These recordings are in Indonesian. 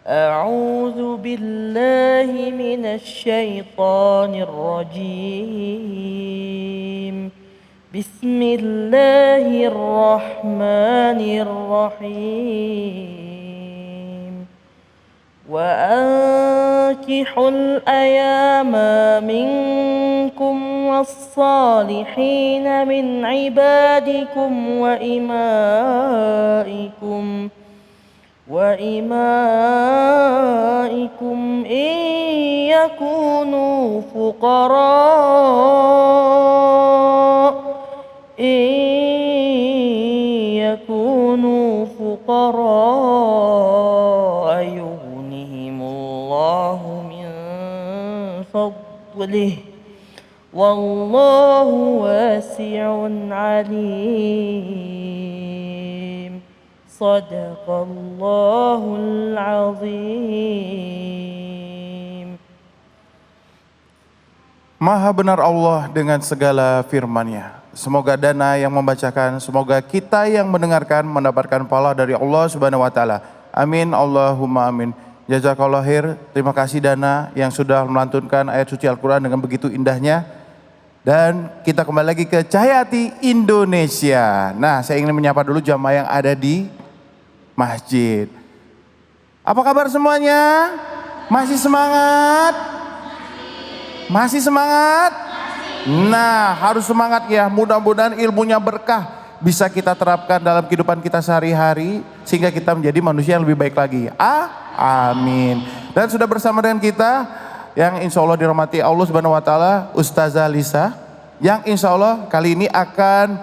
أعوذ بالله من الشيطان الرجيم بسم الله الرحمن الرحيم وأنكحوا الأيام منكم والصالحين من عبادكم وإمائكم إن يكونوا فقراء يغنهم الله من فضله والله واسع عليم صدق الله العظيم. Maha benar Allah dengan segala firman-Nya. Semoga Dana yang membacakan, semoga kita yang mendengarkan mendapatkan pahala dari Allah Subhanahu wa taala. Amin Allahumma amin. Jazakallahu khair. Terima kasih Dana yang sudah melantunkan ayat suci Al-Qur'an dengan begitu indahnya. Dan kita kembali lagi ke Cahaya Hati Indonesia. Nah, saya ingin menyapa dulu jamaah yang ada di masjid. Apa kabar semuanya? Masih semangat? Masih semangat? Nah, harus semangat ya. Mudah-mudahan ilmunya berkah bisa kita terapkan dalam kehidupan kita sehari-hari sehingga kita menjadi manusia yang lebih baik lagi. Amin. Dan sudah bersama dengan kita yang insya Allah dirahmati Allah Subhanahu wa taala, Ustazah Lisa, yang insya Allah kali ini akan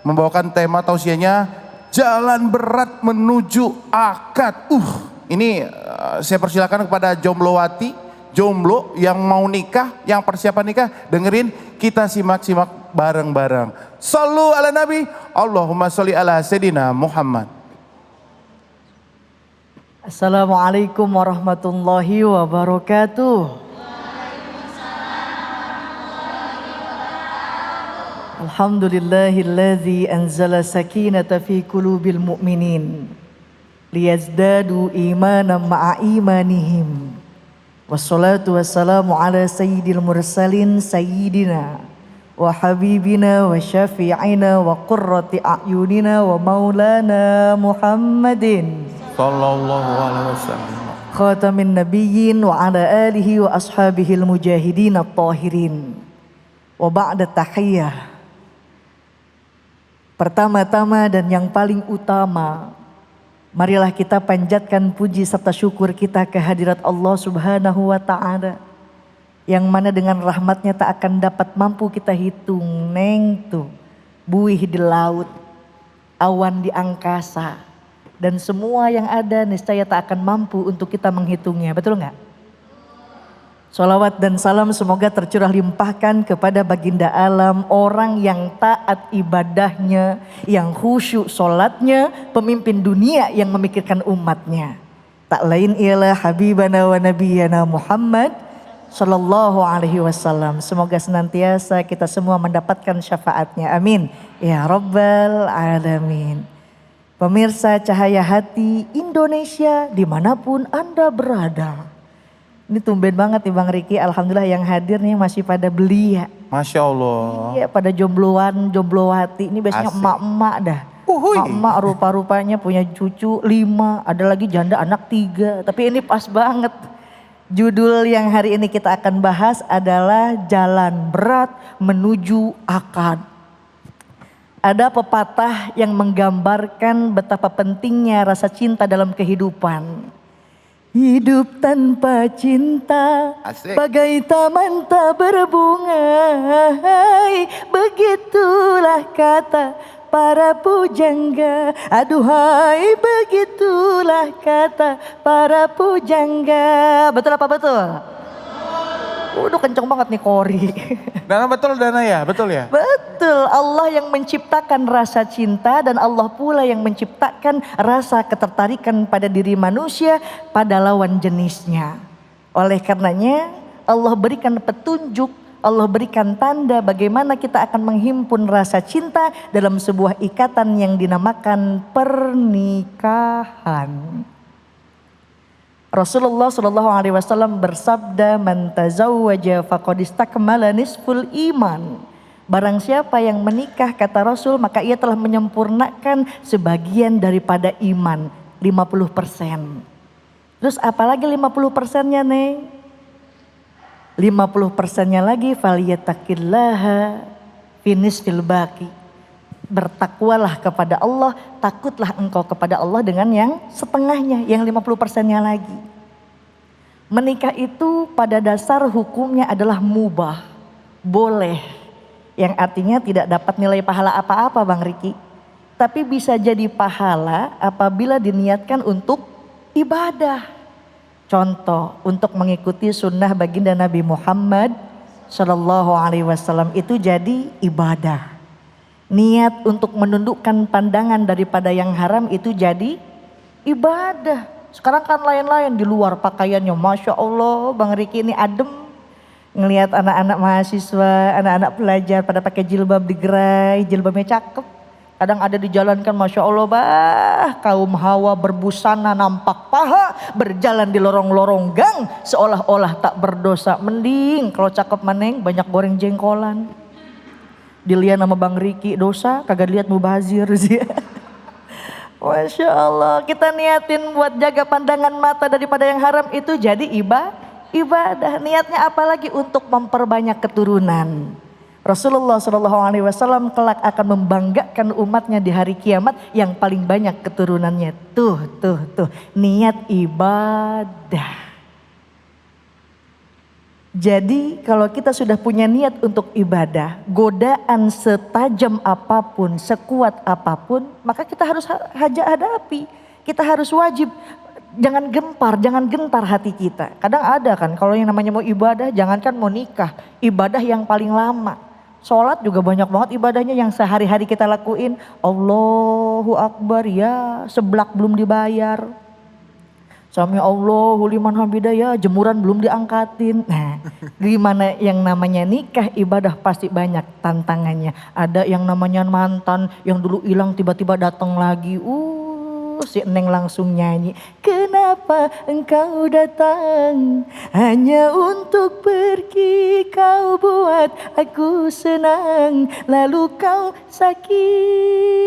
membawakan tema tausiahnya Jalan Berat Menuju Akad. Ini saya persilakan kepada jomblowati, jomblo yang mau nikah, yang persiapan nikah, dengerin, kita simak-simak bareng-bareng. Sallu ala Nabi, Allahumma sholli ala Sayyidina Muhammad. Assalamualaikum warahmatullahi wabarakatuh. Alhamdulillahilladzi anzala sakinata fi qulubil mu'minin liyazdadu imanan ma'a imanihim. Wassalatu wassalamu ala sayyidil mursalin sayyidina wa habibina wa syafi'ina wa qurrati a'yunina wa maulana Muhammadin Sallallahu alaihi wasallam. khatamin nabiyyin wa ala alihi wa ashabihil mujahidin at-tahirin. Wa ba'da tahiyyah. Pertama-tama dan yang paling utama, marilah kita panjatkan puji serta syukur kita kehadirat Allah Subhanahu wa ta'ala, yang mana dengan rahmatnya tak akan dapat mampu kita hitung. Neng tuh, buih di laut, awan di angkasa, dan semua yang ada niscaya tak akan mampu untuk kita menghitungnya. Betul nggak? Sholawat dan salam semoga tercurah limpahkan kepada baginda alam, orang yang taat ibadahnya, yang khusyuk sholatnya, pemimpin dunia yang memikirkan umatnya. Tak lain ialah Habibana wa Nabiyana Muhammad Sallallahu alaihi wasallam. Semoga senantiasa kita semua mendapatkan syafaatnya. Amin. Ya Rabbal Alamin. Pemirsa Cahaya Hati Indonesia dimanapun Anda berada. Ini tumben banget nih Bang Riki, alhamdulillah yang hadir nih masih pada belia. Masya Allah. Iya, pada jombloan, jomblowati. Ini biasanya emak-emak dah. Emak-emak rupa-rupanya punya cucu 5, ada lagi janda anak 3. Tapi ini pas banget. Judul yang hari ini kita akan bahas adalah Jalan Berat Menuju Akad. Ada pepatah yang menggambarkan betapa pentingnya rasa cinta dalam kehidupan. Hidup tanpa cinta bagai taman tak berbunga, begitulah kata para pujangga. Aduhai, begitulah kata para pujangga. Betul apa betul? Udah kenceng banget nih Kori. Dana betul Dana ya? Betul ya? Betul, Allah yang menciptakan rasa cinta dan Allah pula yang menciptakan rasa ketertarikan pada diri manusia pada lawan jenisnya. Oleh karenanya Allah berikan petunjuk, Allah berikan tanda bagaimana kita akan menghimpun rasa cinta dalam sebuah ikatan yang dinamakan pernikahan. Rasulullah Shallallahu Alaihi Wasallam bersabda, "Man tazawwaja faqad istakmala nisful iman." Barang siapa yang menikah, kata Rasul, maka ia telah menyempurnakan sebagian daripada iman, 50%. Terus apalagi 50%-nya, Neng? 50%-nya lagi, falyattaqillaha finisfil baqi. Bertakwalah kepada Allah, takutlah engkau kepada Allah dengan yang setengahnya, yang 50%-nya lagi. Menikah itu pada dasar hukumnya adalah mubah, boleh. Yang artinya tidak dapat nilai pahala apa-apa, Bang Riki. Tapi bisa jadi pahala apabila diniatkan untuk ibadah. Contoh, untuk mengikuti sunnah baginda Nabi Muhammad Sallallahu Alaihi Wasallam itu jadi ibadah. Niat untuk menundukkan pandangan daripada yang haram itu jadi ibadah. Sekarang kan lain-lain di luar pakaiannya, Masya Allah Bang Riki ini adem. Ngelihat anak-anak mahasiswa, anak-anak pelajar pada pakai jilbab digerai, jilbabnya cakep. Kadang ada di jalan kan Masya Allah kaum hawa berbusana nampak paha, berjalan di lorong-lorong gang seolah-olah tak berdosa. Mending kalau cakep maneng banyak goreng jengkolan. Dilihat nama Bang Riki dosa, kagak lihat mubazir sih. Masya Allah, kita niatin buat jaga pandangan mata daripada yang haram itu jadi ibadah. Niatnya apalagi untuk memperbanyak keturunan. Rasulullah Shallallahu Alaihi Wasallam kelak akan membanggakan umatnya di hari kiamat yang paling banyak keturunannya. Tuh, niat ibadah. Jadi kalau kita sudah punya niat untuk ibadah, godaan setajam apapun, sekuat apapun, maka kita harus hadapi. Kita harus wajib. Jangan gempar, jangan gentar hati kita. Kadang ada kan kalau yang namanya mau ibadah, jangankan mau nikah, ibadah yang paling lama. Sholat juga banyak banget ibadahnya yang sehari-hari kita lakuin. Allahu Akbar ya, seblak belum dibayar. Sami Allahu liman hamidah ya, jemuran belum diangkatin. Nah, gimana yang namanya nikah ibadah pasti banyak tantangannya. Ada yang namanya mantan yang dulu hilang tiba-tiba datang lagi. Si Neng langsung nyanyi. Kenapa engkau datang hanya untuk pergi, kau buat aku senang lalu kau sakiti.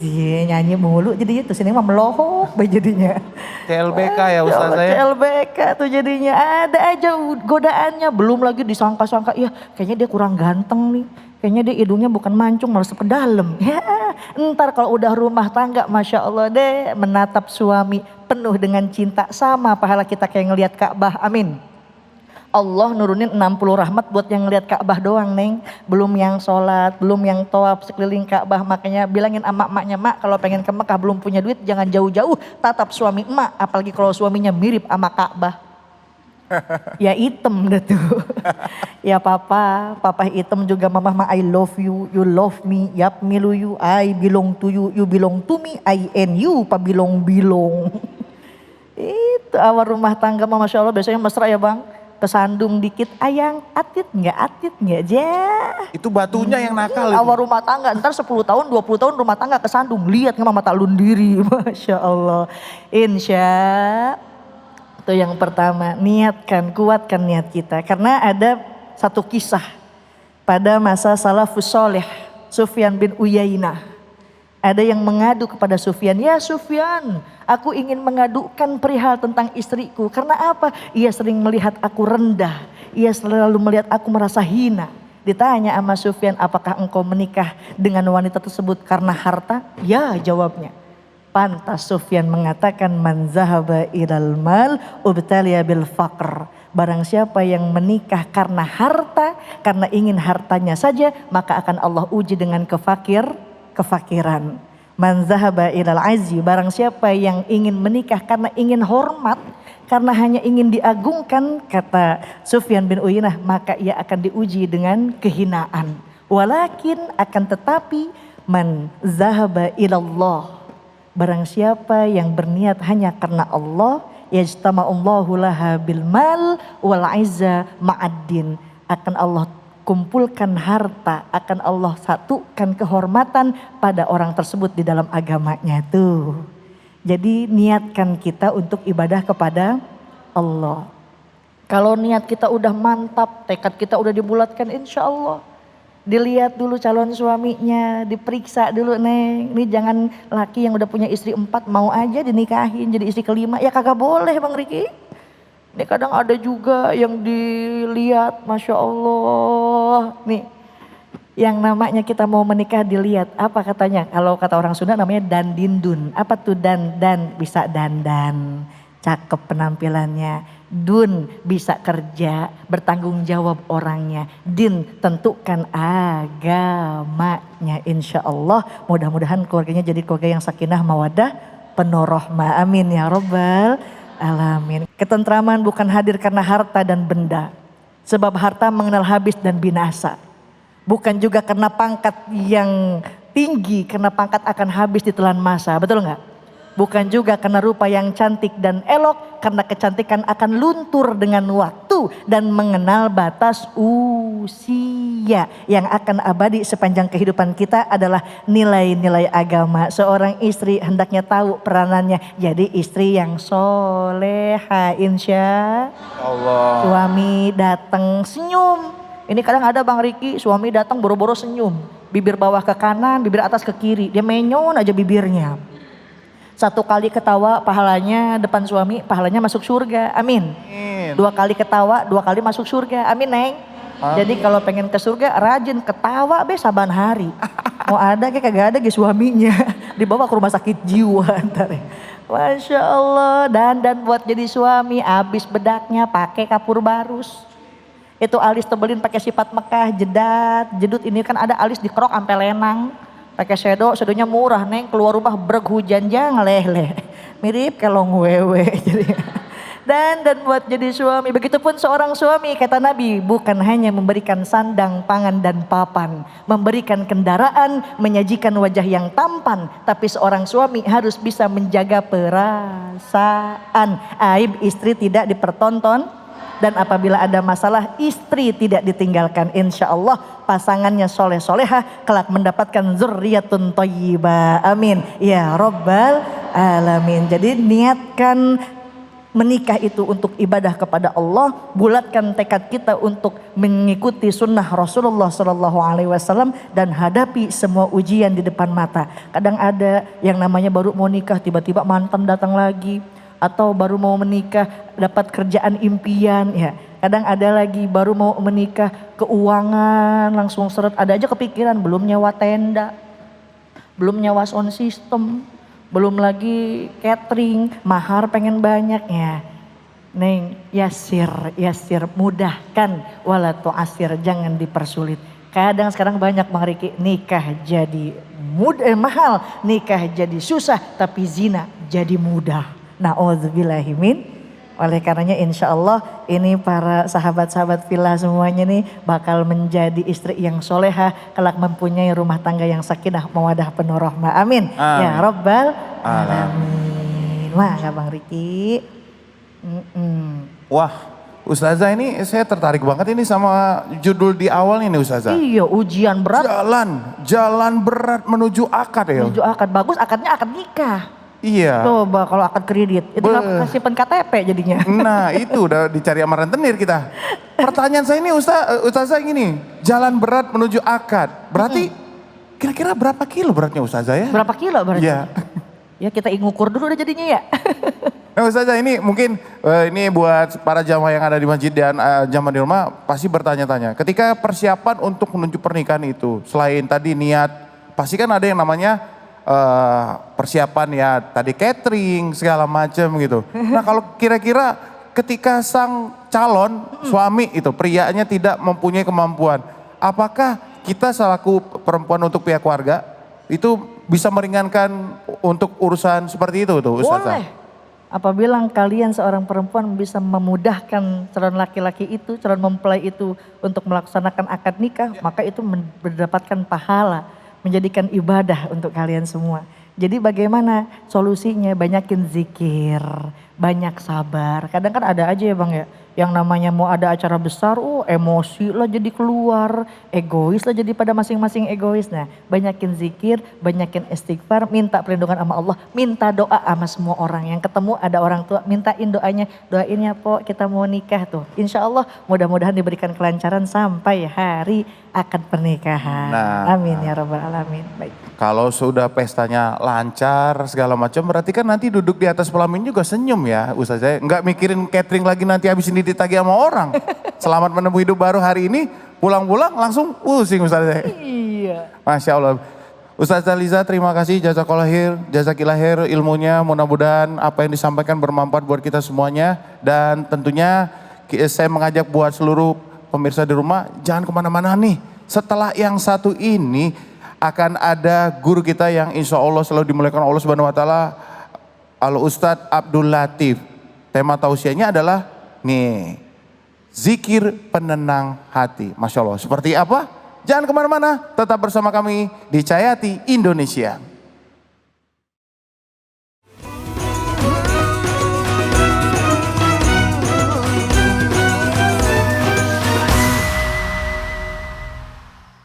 Dia nyanyi mulu jadi itu si Neng mah melohok jadinya. CLBK ya Ustaz saya. CLBK tuh jadinya ada aja godaannya, belum lagi disangka-sangka ya kayaknya dia kurang ganteng nih. Kayaknya dia hidungnya bukan mancung malah sepedalem. Ya, ntar kalau udah rumah tangga Masya Allah deh menatap suami penuh dengan cinta. Sama pahala kita kayak ngelihat Ka'bah, amin. Allah nurunin 60 rahmat buat yang ngelihat Ka'bah doang Neng. Belum yang sholat, belum yang tawaf sekeliling Ka'bah. Makanya bilangin sama emaknya, mak kalau pengen ke Mekah belum punya duit jangan jauh-jauh tatap suami emak. Apalagi kalau suaminya mirip sama Ka'bah. Ya hitam dah tuh. Ya papa hitam juga mama I love you, you love me, yap milu you, I belong to you, you belong to me, I and you, pa bilong. Itu awal rumah tangga mama Masya Allah biasanya mesra ya Bang. Kesandung dikit, ayang atit nggak jah. Itu batunya yang nakal. Awal rumah tangga, ntar 10 tahun 20 tahun rumah tangga kesandung. Lihat nggak mama tak lundiri, Masya Allah. Insya itu yang pertama, niatkan, kuatkan niat kita. Karena ada satu kisah pada masa salafus soleh, Sufyan bin Uyainah. Ada yang mengadu kepada Sufyan, ya Sufyan, aku ingin mengadukan perihal tentang istriku. Karena apa? Ia sering melihat aku rendah, ia selalu melihat aku merasa hina. Ditanya sama Sufyan, apakah engkau menikah dengan wanita tersebut karena harta? Ya jawabnya. Pantas Sufyan mengatakan man zahaba ilal mal ubtaliya bil faqr. Barang siapa yang menikah karena harta, karena ingin hartanya saja, maka akan Allah uji dengan kefakiran. Man zahaba ilal azzi, barang siapa yang ingin menikah karena ingin hormat, karena hanya ingin diagungkan, kata Sufyan bin Uyainah, maka ia akan diuji dengan kehinaan. Walakin akan tetapi man zahaba ilallah, barang siapa yang berniat hanya karena Allah, yajtama'ullahu laha bil mal wal izza ma'addin, akan Allah kumpulkan harta, akan Allah satukan kehormatan pada orang tersebut di dalam agamanya tuh. Jadi niatkan kita untuk ibadah kepada Allah. Kalau niat kita udah mantap, tekad kita udah dibulatkan, insya Allah. Dilihat dulu calon suaminya, diperiksa dulu, Neng. Ini jangan laki yang udah punya istri 4 mau aja dinikahin jadi istri kelima. Ya kagak boleh Bang Riki. Ini kadang ada juga yang dilihat, Masya Allah. Nih, yang namanya kita mau menikah dilihat. Apa katanya? Kalau kata orang Sunda namanya dandindun. Apa tuh dan bisa dandan. Cakep penampilannya. Dun bisa kerja, bertanggung jawab orangnya. Din tentukan agamanya, insya Allah. Mudah-mudahan keluarganya jadi keluarga yang sakinah mawadah penuh rahmah. Amin ya robbal alamin. Ketentraman bukan hadir karena harta dan benda. Sebab harta mengenal habis dan binasa. Bukan juga karena pangkat yang tinggi, karena pangkat akan habis ditelan masa. Betul nggak? Bukan juga karena rupa yang cantik dan elok, karena kecantikan akan luntur dengan waktu dan mengenal batas usia. Yang akan abadi sepanjang kehidupan kita adalah nilai-nilai agama. Seorang istri hendaknya tahu peranannya jadi istri yang soleha, insya Allah. Suami datang senyum. Ini kadang ada Bang Riki, suami datang boro-boro senyum. Bibir bawah ke kanan, bibir atas ke kiri. Dia menyon aja bibirnya. 1 kali ketawa pahalanya depan suami, pahalanya masuk surga. Amin. 2 kali ketawa, 2 kali masuk surga. Amin, Neng. Jadi kalau pengen ke surga rajin ketawa saban hari. Mau ada kayak kagak ada suaminya. Dibawa ke rumah sakit jiwa ntar. Masya Allah. Dan buat jadi suami abis bedaknya pakai kapur barus. Itu alis tebelin pakai sifat Mekah, jedut ini kan ada alis dikerok sampai lenang. Pakai sedonya murah, Neng, keluar rumah breg hujan jangan leleh. Mirip kelong wewe. Dan buat jadi suami, begitupun seorang suami kata Nabi, bukan hanya memberikan sandang, pangan dan papan, memberikan kendaraan, menyajikan wajah yang tampan, tapi seorang suami harus bisa menjaga perasaan. Aib istri tidak dipertonton. Dan apabila ada masalah istri tidak ditinggalkan, insya Allah pasangannya soleh soleha kelak mendapatkan zurriyatun thayyibah. Amin ya robbal alamin. Jadi niatkan menikah itu untuk ibadah kepada Allah, bulatkan tekad kita untuk mengikuti sunnah Rasulullah SAW dan hadapi semua ujian di depan mata. Kadang ada yang namanya baru mau nikah tiba-tiba mantan datang lagi. Atau baru mau menikah dapat kerjaan impian ya. Kadang ada lagi baru mau menikah keuangan langsung seret. Ada aja kepikiran belum nyewa tenda, belum nyewa sound system, belum lagi catering, mahar pengen banyak ya. Neng, yasir mudahkan wala tu'asir, jangan dipersulit. Kadang sekarang banyak Bang Riki nikah jadi mahal, nikah jadi susah, tapi zina jadi mudah. Na'udzubillahimin. Oleh karenanya insya Allah ini para sahabat-sahabat villa semuanya nih bakal menjadi istri yang soleha, kelak mempunyai rumah tangga yang sakinah mawadah penuh rahmah. Amin. Ya robbal alamin. Wah Bang Riki. Wah Ustazah, ini saya tertarik banget ini sama judul di awal ini Ustazah. Iya, ujian berat. Jalan berat menuju akad ya. Menuju akad, bagus akadnya akad nikah. Iya. Coba kalau akad kredit, itu kasih KTP jadinya. Nah itu udah dicari sama rentenir kita. Pertanyaan saya ini Ustazah gini, jalan berat menuju akad. Berarti kira-kira berapa kilo beratnya Ustazah ya? Berapa kilo beratnya? Iya. Ya kita ngukur dulu udah jadinya ya. Nah Ustazah ini mungkin ini buat para jamaah yang ada di masjid dan jamaah di rumah pasti bertanya-tanya. Ketika persiapan untuk menuju pernikahan itu, selain tadi niat, pasti kan ada yang namanya persiapan ya tadi catering segala macam gitu. Nah kalau kira-kira ketika sang calon suami itu prianya tidak mempunyai kemampuan, apakah kita selaku perempuan untuk pihak keluarga itu bisa meringankan untuk urusan seperti itu tuh Ustazah? Boleh. Apabila kalian seorang perempuan bisa memudahkan calon laki-laki itu, calon mempelai itu untuk melaksanakan akad nikah, maka itu mendapatkan pahala, menjadikan ibadah untuk kalian semua. Jadi bagaimana solusinya? Banyakin zikir, banyak sabar. Kadang kan ada aja ya Bang ya, Yang namanya mau ada acara besar, emosi lah jadi keluar, egois lah jadi pada masing-masing egois. Nah, banyakin zikir, banyakin istighfar, minta perlindungan sama Allah, minta doa sama semua orang. Yang ketemu ada orang tua, mintain doanya, doain ya po kita mau nikah tuh. Insya Allah mudah-mudahan diberikan kelancaran sampai hari akad pernikahan. Nah. Amin ya rabbal alamin. Baik. Kalau sudah pestanya lancar segala macam, berarti kan nanti duduk di atas pelamin juga senyum ya Ustazah. Nggak mikirin catering lagi nanti habis ini ditagih sama orang. Selamat menemui hidup baru hari ini, pulang-pulang langsung pusing Ustazah. Iya. Masya Allah. Ustazah Liza terima kasih, jazakillah khair ilmunya, mudah-mudahan apa yang disampaikan bermanfaat buat kita semuanya. Dan tentunya saya mengajak buat seluruh pemirsa di rumah, jangan kemana-mana nih. Setelah yang satu ini akan ada guru kita yang insya Allah selalu dimuliakan Allah Subhanahu Wa Taala, Al Ustadz Abdul Latif. Tema tausiahnya adalah nih, zikir penenang hati. Masya Allah, seperti apa? Jangan kemana-mana, tetap bersama kami di Cahayati Indonesia.